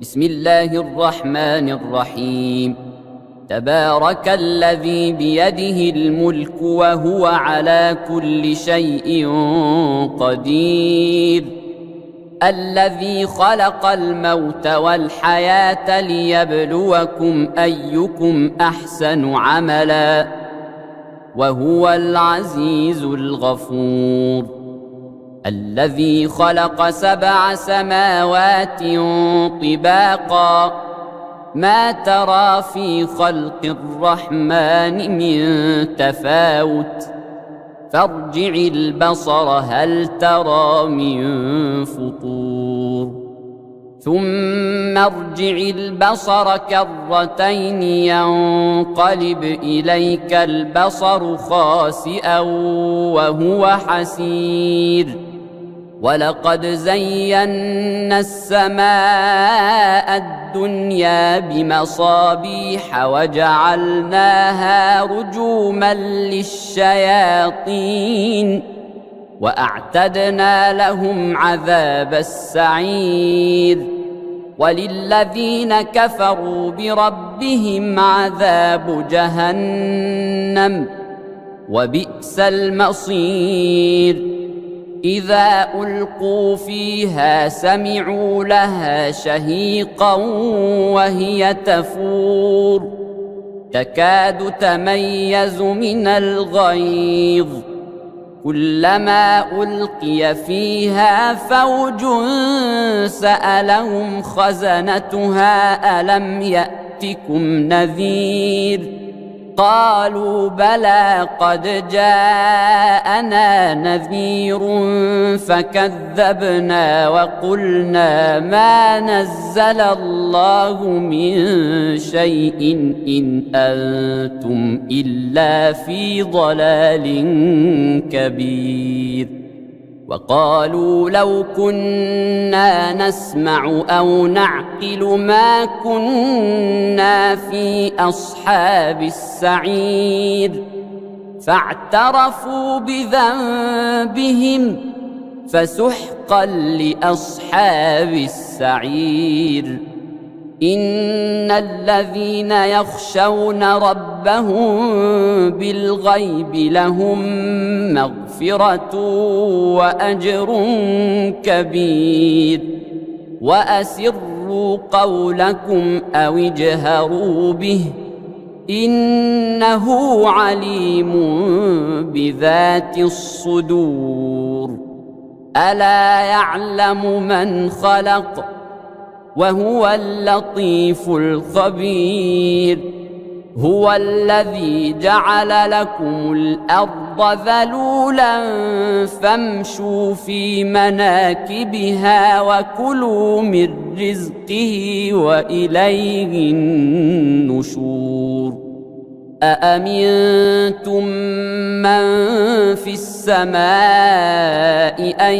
بسم الله الرحمن الرحيم. تبارك الذي بيده الملك وهو على كل شيء قدير، الذي خلق الموت والحياة ليبلوكم أيكم أحسن عملا وهو العزيز الغفور. الذي خلق 7 سماوات طباقا ما ترى في خلق الرحمن من تفاوت فارجع البصر هل ترى من فطور ثم ارجع البصر كرتين ينقلب إليك البصر خاسئا وهو حسير. ولقد زينا السماء الدنيا بمصابيح وجعلناها رجوما للشياطين وأعتدنا لهم عذاب السعير. وللذين كفروا بربهم عذاب جهنم وبئس المصير. إذا ألقوا فيها سمعوا لها شهيقا وهي تفور تكاد تميز من الغيظ كلما ألقي فيها فوج سألهم خزنتها ألم يأتكم نذير قالوا بلى قد جاءنا نذير فكذبنا وقلنا ما نزل الله من شيء إن أنتم إلا في ضلال كبير. وقالوا لو كنا نسمع أو نعقل ما كنا في أصحاب السعير فاعترفوا بذنبهم فسحقا لأصحاب السعير. إن الذين يخشون ربهم بالغيب لهم مغفرة وأجر كبير. وأسروا قولكم أو اجهروا به إنه عليم بذات الصدور. ألا يعلم من خلق وهو اللطيف الخبير. هو الذي جعل لكم الأرض ذلولا فامشوا في مناكبها وكلوا من رزقه وإليه النشور. أأمنتم من في السماء أن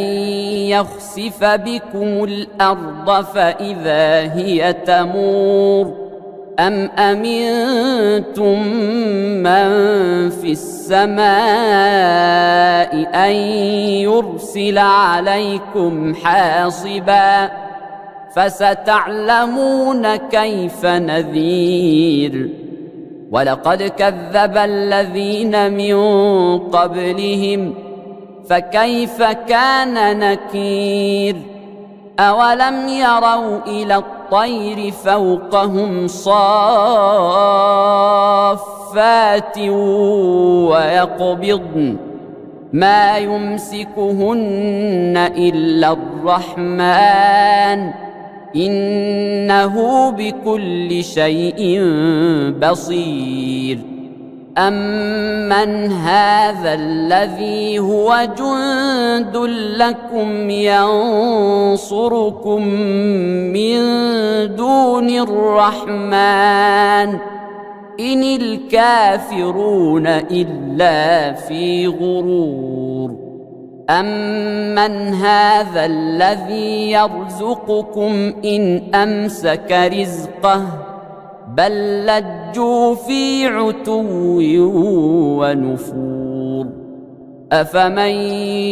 يخسف بكم الأرض فإذا هي تمور أم أمنتم من في السماء أن يرسل عليكم حاصبا فستعلمون كيف نذير. ولقد كذب الذين من قبلهم فكيف كان نكير. أولم يروا إلى الطير فوقهم صافات ويقبضن ما يمسكهن إلا الرحمن إنه بكل شيء بصير. أمن هذا الذي هو جند لكم ينصركم من دون الرحمن إن الكافرون إلا في غرور. أمن هذا الذي يرزقكم إن أمسك رزقه بل لجوا في عتو ونفور. أفمن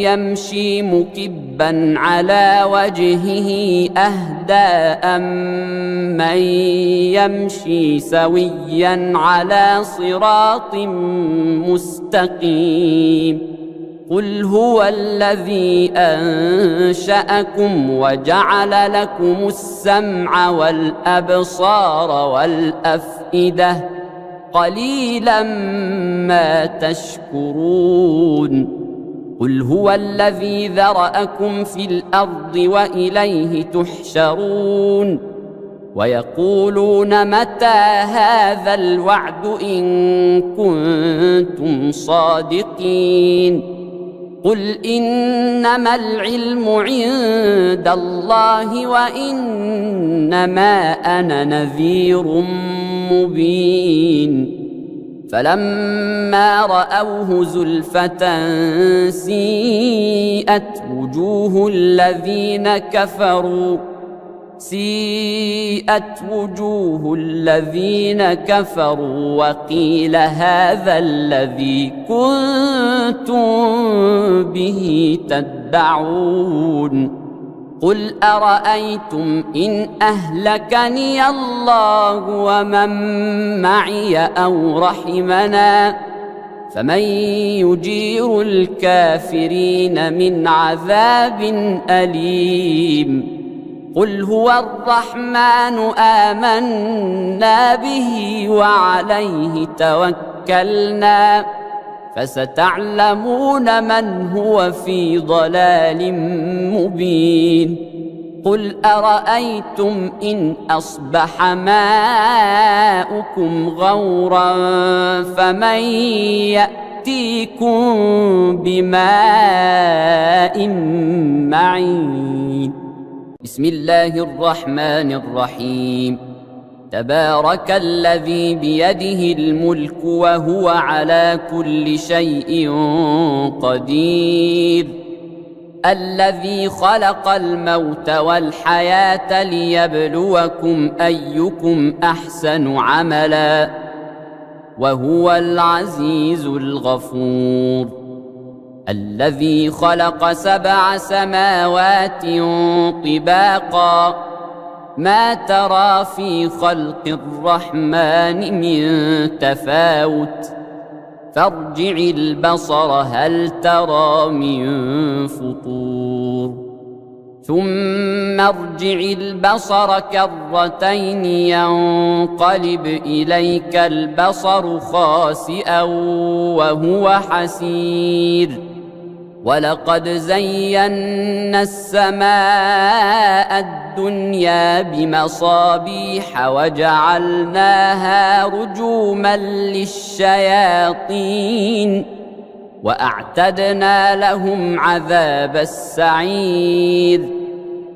يمشي مكبا على وجهه أهدى أمن يمشي سويا على صراط مستقيم قل هو الذي أنشأكم وجعل لكم السمع والأبصار والأفئدة قليلا ما تشكرون قل هو الذي ذرأكم في الأرض وإليه تحشرون ويقولون متى هذا الوعد إن كنتم صادقين قل إنما العلم عند الله وإنما أنا نذير مبين فلما رأوه زلفة سيئت وجوه الذين كفروا وقيل هذا الذي كنتم به تدعون قل أرأيتم إن أهلكني الله ومن معي أو رحمنا فمن يجير الكافرين من عذاب أليم قل هو الرحمن آمنا به وعليه توكلنا فستعلمون من هو في ضلال مبين قل أرأيتم إن أصبح ماؤكم غورا فمن يأتيكم بماء معين بسم الله الرحمن الرحيم تبارك الذي بيده الملك وهو على كل شيء قدير الذي خلق الموت والحياة ليبلوكم أيكم أحسن عملا وهو العزيز الغفور الذي خلق 7 سماوات طباقا ما ترى في خلق الرحمن من تفاوت فارجع البصر هل ترى من فطور ثم ارجع البصر كرتين ينقلب إليك البصر خاسئا وهو حسير ولقد زينا السماء الدنيا بمصابيح وجعلناها رجوما للشياطين وأعتدنا لهم عذاب السعير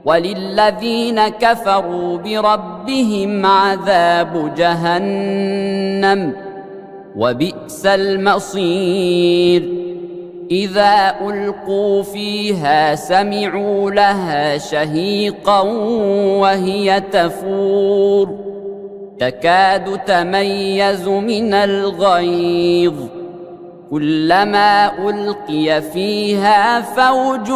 وللذين كفروا بربهم عذاب جهنم وبئس المصير إذا ألقوا فيها سمعوا لها شهيقا وهي تفور تكاد تميز من الغيظ كلما ألقي فيها فوج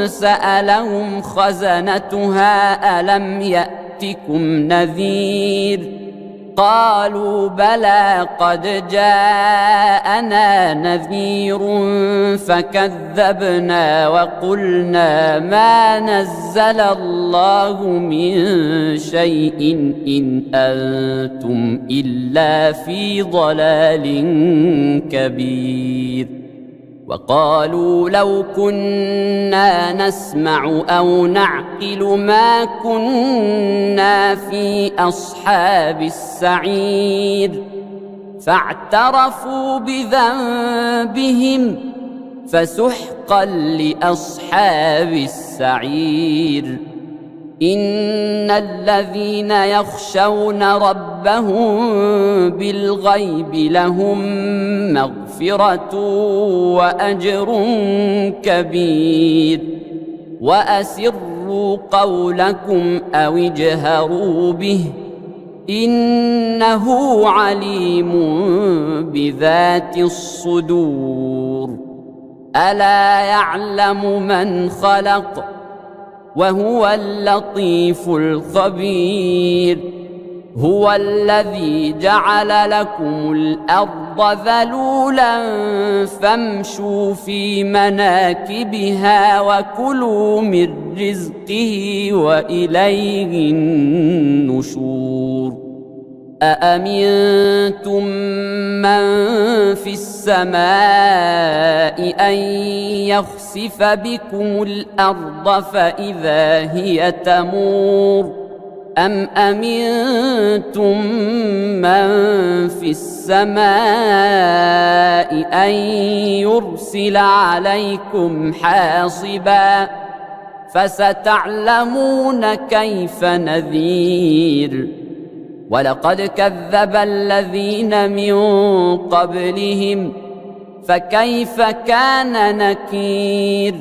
سألهم خزنتها ألم يأتكم نذير قالوا بلى قد جاءنا نذير فكذبنا وقلنا ما نزل الله من شيء إن أنتم إلا في ضلال كبير وقالوا لو كنا نسمع أو نعقل ما كنا في أصحاب السعير فاعترفوا بذنبهم فسحقا لأصحاب السعير إن الذين يخشون ربهم بالغيب لهم مغفرة وأجر كبير وأسروا قولكم أو اجهروا به إنه عليم بذات الصدور ألا يعلم من خلق وهو اللطيف الخبير هو الذي جعل لكم الأرض ذلولا فامشوا في مناكبها وكلوا من رزقه وإليه النشور أأمنتم من في السماء أن يخسف بكم الأرض فإذا هي تمور أم أمنتم من في السماء أن يرسل عليكم حاصبا فستعلمون كيف نذير ولقد كذب الذين من قبلهم فكيف كان نكير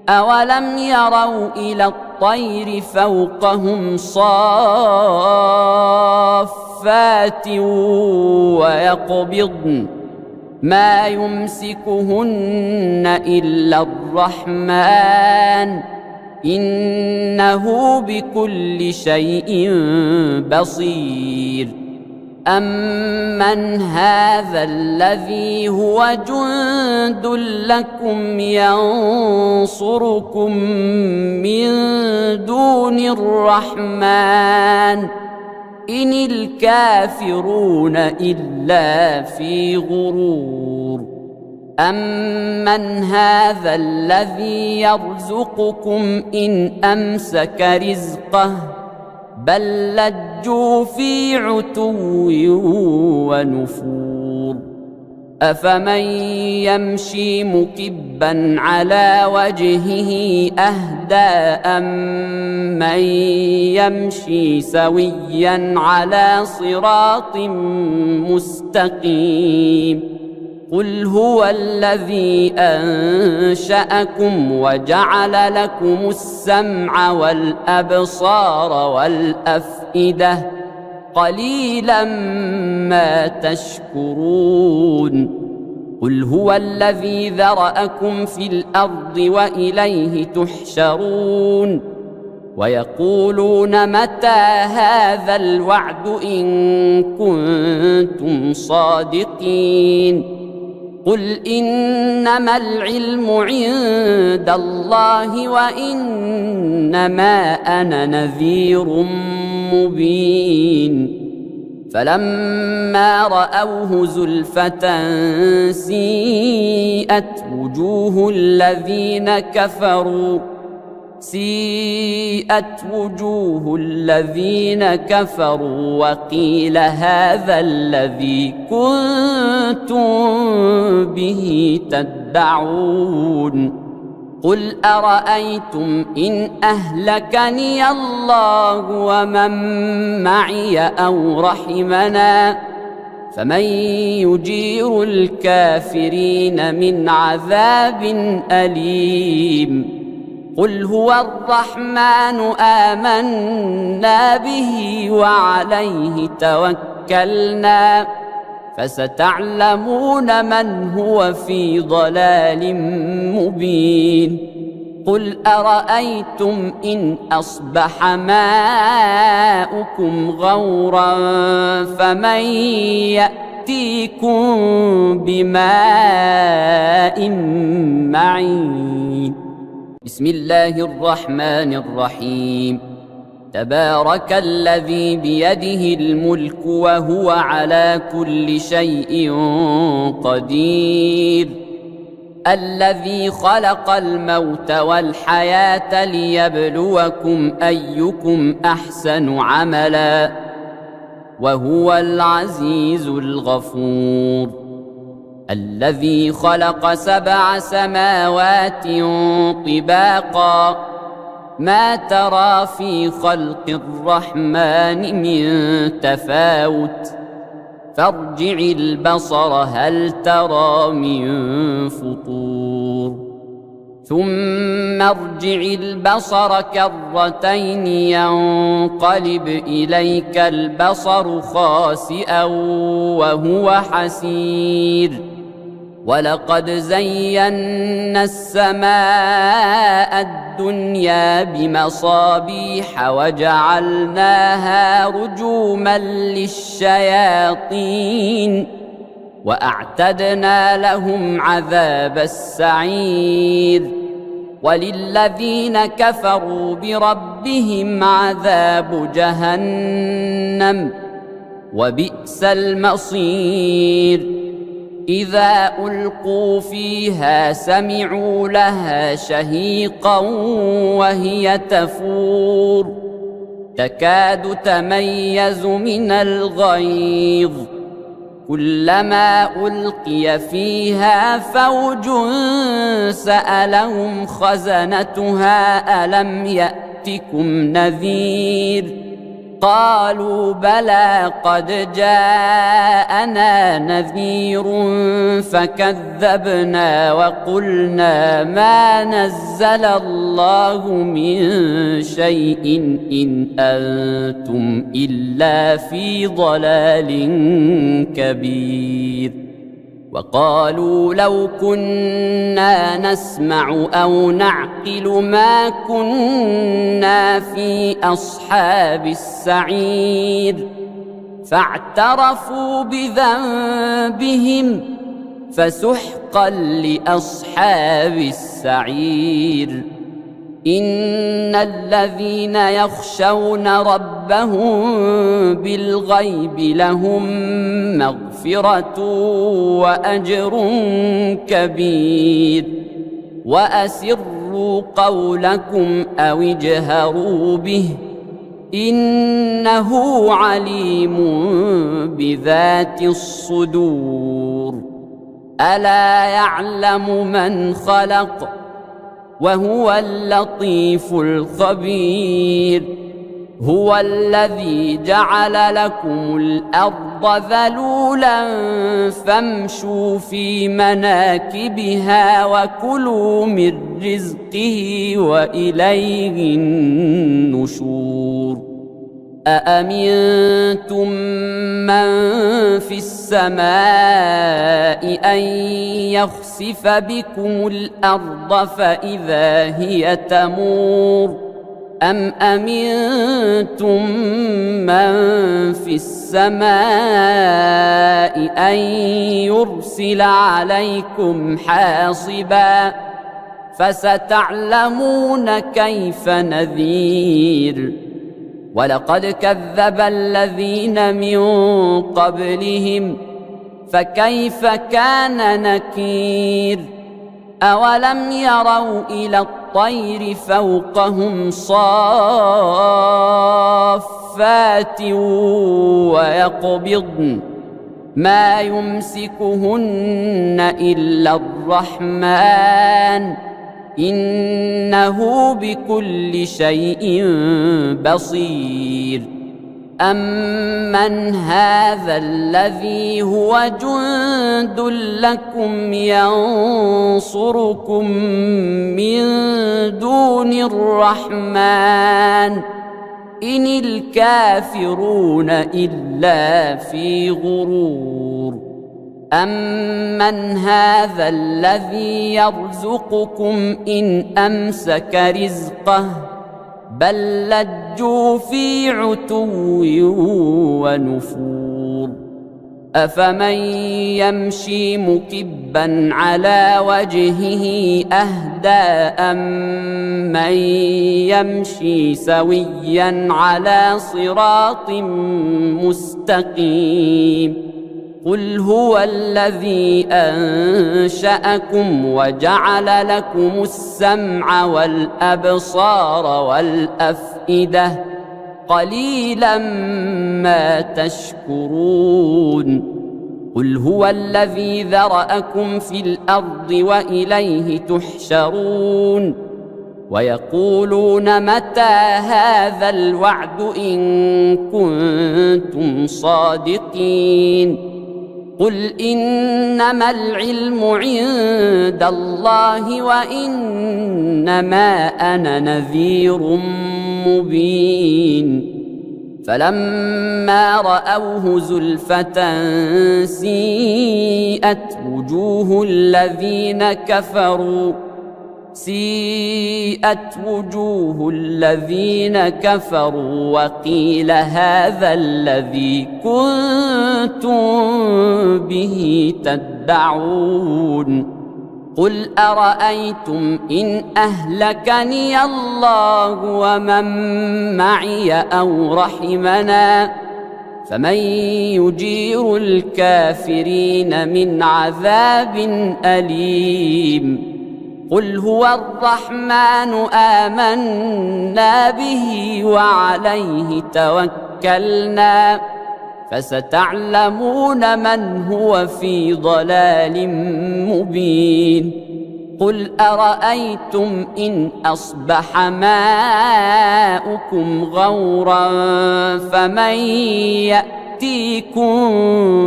أولم يروا إلى الطير فوقهم صافات ويقبضن ما يمسكهن إلا الرحمن إنه بكل شيء بصير أمن هذا الذي هو جند لكم ينصركم من دون الرحمن إن الكافرون إلا في غرور أمن هذا الذي يرزقكم إن أمسك رزقه بل لجوا في عتو ونفور أفمن يمشي مكبا على وجهه أهدى أمن يمشي سويا على صراط مستقيم قل هو الذي أنشأكم وجعل لكم السمع والأبصار والأفئدة قليلا ما تشكرون قل هو الذي ذرأكم في الأرض وإليه تحشرون ويقولون متى هذا الوعد إن كنتم صادقين قل إنما العلم عند الله وإنما أنا نذير مبين فلما رأوه زلفة سيئت وجوه الذين كفروا وقيل هذا الذي كنتم به تدعون قل أرأيتم إن أهلكني الله ومن معي أو رحمنا فمن يجير الكافرين من عذاب أليم قل هو الرحمن آمنا به وعليه توكلنا فستعلمون من هو في ضلال مبين قل أرأيتم إن أصبح ماؤكم غورا فمن يأتيكم بماء معين بسم الله الرحمن الرحيم تبارك الذي بيده الملك وهو على كل شيء قدير الذي خلق الموت والحياة ليبلوكم أيكم أحسن عملا وهو العزيز الغفور الذي خلق 7 سماوات طباقا ما ترى في خلق الرحمن من تفاوت فارجع البصر هل ترى من فطور ثم ارجع البصر كرتين ينقلب إليك البصر خاسئا وهو حسير ولقد زينا السماء الدنيا بمصابيح وجعلناها رجوما للشياطين وأعتدنا لهم عذاب السعير وللذين كفروا بربهم عذاب جهنم وبئس المصير إذا ألقوا فيها سمعوا لها شهيقا وهي تفور تكاد تميز من الغيظ كلما ألقي فيها فوج سألهم خزنتها ألم يأتكم نذير قالوا بلى قد جاءنا نذير فكذبنا وقلنا ما نزل الله من شيء إن أنتم إلا في ضلال كبير وقالوا لو كنا نسمع أو نعقل ما كنا في أصحاب السعير فاعترفوا بذنبهم فسحقا لأصحاب السعير إن الذين يخشون ربهم بالغيب لهم مغفرة وأجر كبير وأسروا قولكم أو اجهروا به إنه عليم بذات الصدور ألا يعلم من خلق وهو اللطيف الخبير هو الذي جعل لكم الأرض ذلولا فامشوا في مناكبها وكلوا من رزقه وإليه النشور أأمنتم من في السماء أن يخسف بكم الأرض فإذا هي تمور أم أمنتم من في السماء أن يرسل عليكم حاصبا فستعلمون كيف نذير ولقد كذب الذين من قبلهم فكيف كان نكير أولم يروا إلى الطير فوقهم صافات ويقبضن ما يمسكهن إلا الرحمن إنه بكل شيء بصير أمن هذا الذي هو جند لكم ينصركم من دون الرحمن إن الكافرون إلا في غرور أمن هذا الذي يرزقكم إن أمسك رزقه بل لجوا في عتو ونفور أفمن يمشي مكبا على وجهه أهدى أمن يمشي سويا على صراط مستقيم قل هو الذي أنشأكم وجعل لكم السمع والأبصار والأفئدة قليلا ما تشكرون قل هو الذي ذرأكم في الأرض وإليه تحشرون ويقولون متى هذا الوعد إن كنتم صادقين قل إنما العلم عند الله وإنما أنا نذير مبين فلما رأوه زلفة سيئت وجوه الذين كفروا وقيل هذا الذي كنتم به تدعون قل أرأيتم إن أهلكني الله ومن معي أو رحمنا فمن يجير الكافرين من عذاب أليم قل هو الرحمن آمنا به وعليه توكلنا فستعلمون من هو في ضلال مبين قل أرأيتم إن أصبح ماؤكم غورا فمن يأتيكم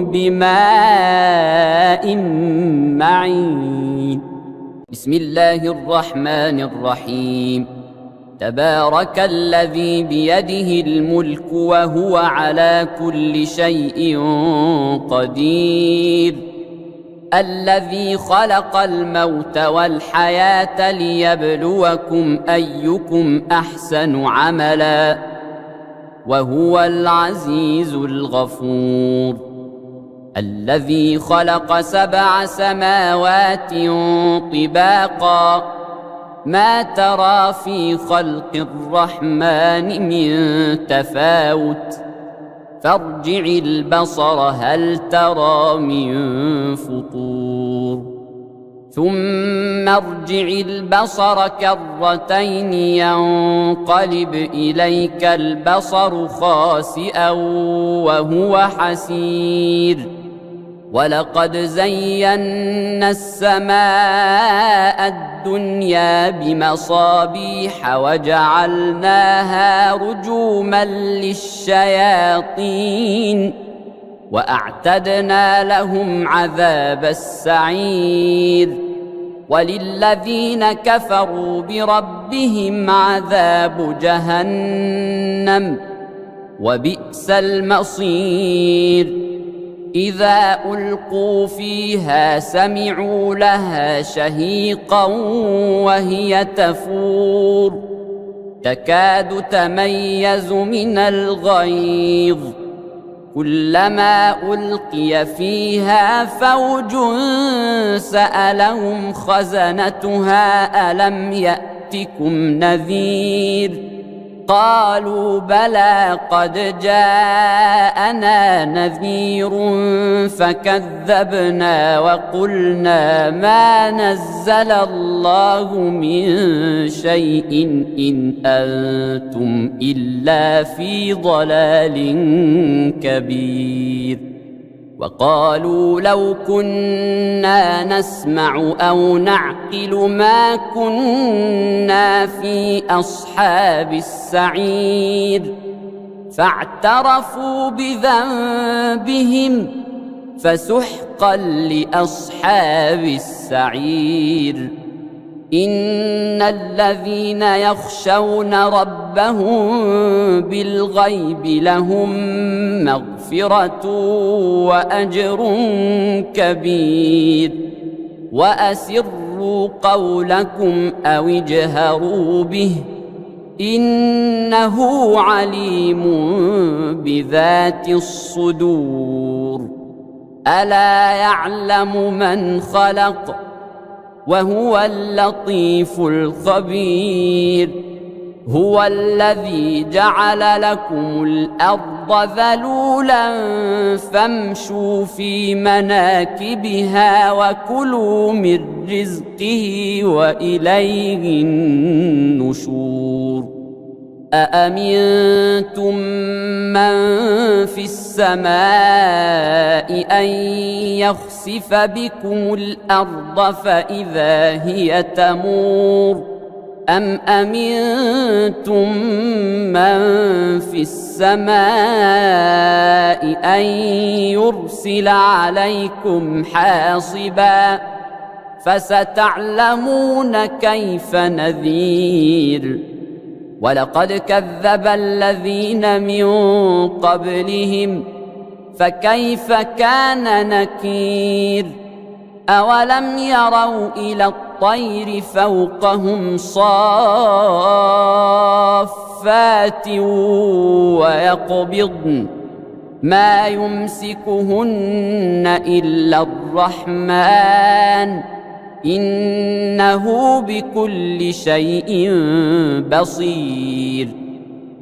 بماء معين بسم الله الرحمن الرحيم تبارك الذي بيده الملك وهو على كل شيء قدير الذي خلق الموت والحياة ليبلوكم أيكم أحسن عملا وهو العزيز الغفور الذي خلق 7 سماوات طباقا ما ترى في خلق الرحمن من تفاوت فارجع البصر هل ترى من فطور ثم ارجع البصر كرتين ينقلب إليك البصر خاسئا وهو حسير ولقد زينا السماء الدنيا بمصابيح وجعلناها رجوما للشياطين وأعتدنا لهم عذاب السعير وللذين كفروا بربهم عذاب جهنم وبئس المصير إذا ألقوا فيها سمعوا لها شهيقا وهي تفور تكاد تميز من الغيظ كلما ألقي فيها فوج سألهم خزنتها ألم يأتكم نذير قالوا بلى قد جاءنا نذير فكذبنا وقلنا ما نزل الله من شيء إن أنتم إلا في ضلال كبير وقالوا لو كنا نسمع أو نعقل ما كنا في أصحاب السعير فاعترفوا بذنبهم فسحقا لأصحاب السعير إن الذين يخشون ربهم بالغيب لهم مغفرة وأجر كبير وأسروا قولكم أو اجهروا به إنه عليم بذات الصدور ألا يعلم من خلق وهو اللطيف الخبير هو الذي جعل لكم الأرض ذلولا فامشوا في مناكبها وكلوا من رزقه وإليه النشور أأمنتم من في السماء أن يخسف بكم الأرض فإذا هي تمور أم أمنتم من في السماء أن يرسل عليكم حاصبا فستعلمون كيف نذير ولقد كذب الذين من قبلهم فكيف كان نكير أولم يروا إلى الطير فوقهم صافات ويقبضن ما يمسكهن إلا الرحمن إنه بكل شيء بصير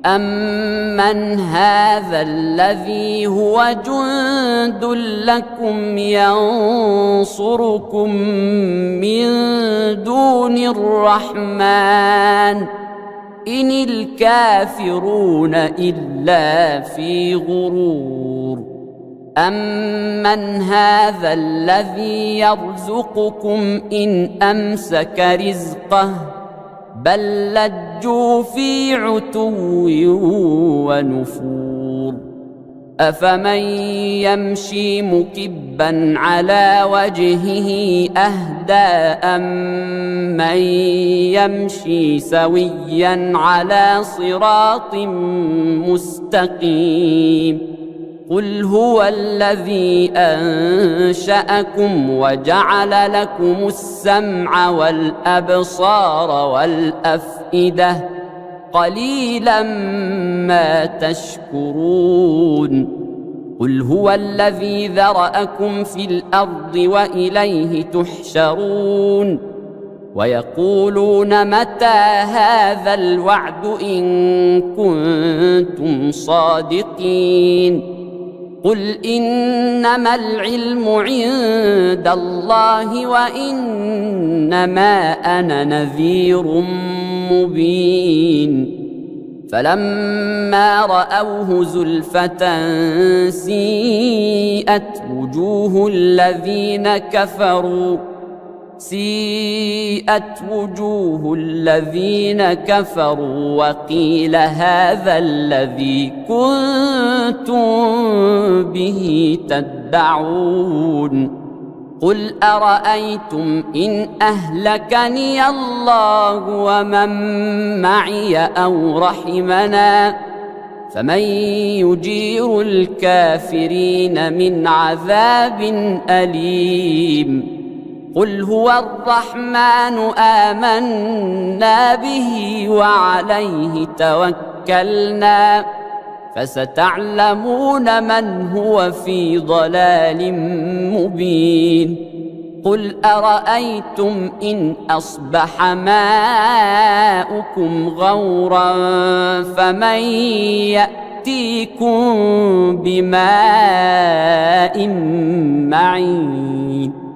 أمن هذا الذي هو جند لكم ينصركم من دون الرحمن إن الكافرون إلا في غرور أمن هذا الذي يرزقكم إن أمسك رزقه بل لجوا في عتو ونفور أفمن يمشي مكبا على وجهه أهدى أمن يمشي سويا على صراط مستقيم قل هو الذي أنشأكم وجعل لكم السمع والأبصار والأفئدة قليلا ما تشكرون قل هو الذي ذرأكم في الأرض وإليه تحشرون ويقولون متى هذا الوعد إن كنتم صادقين قل إنما العلم عند الله وإنما أنا نذير مبين فلما رأوه زلفة سيئت وجوه الذين كفروا وقيل هذا الذي كنتم به تدعون قل أرأيتم إن أهلكني الله ومن معي أو رحمنا فمن يجير الكافرين من عذاب أليم قل هو الرحمن آمنا به وعليه توكلنا فستعلمون من هو في ضلال مبين قل أرأيتم إن أصبح ماؤكم غورا فمن يأتيكم بماء معين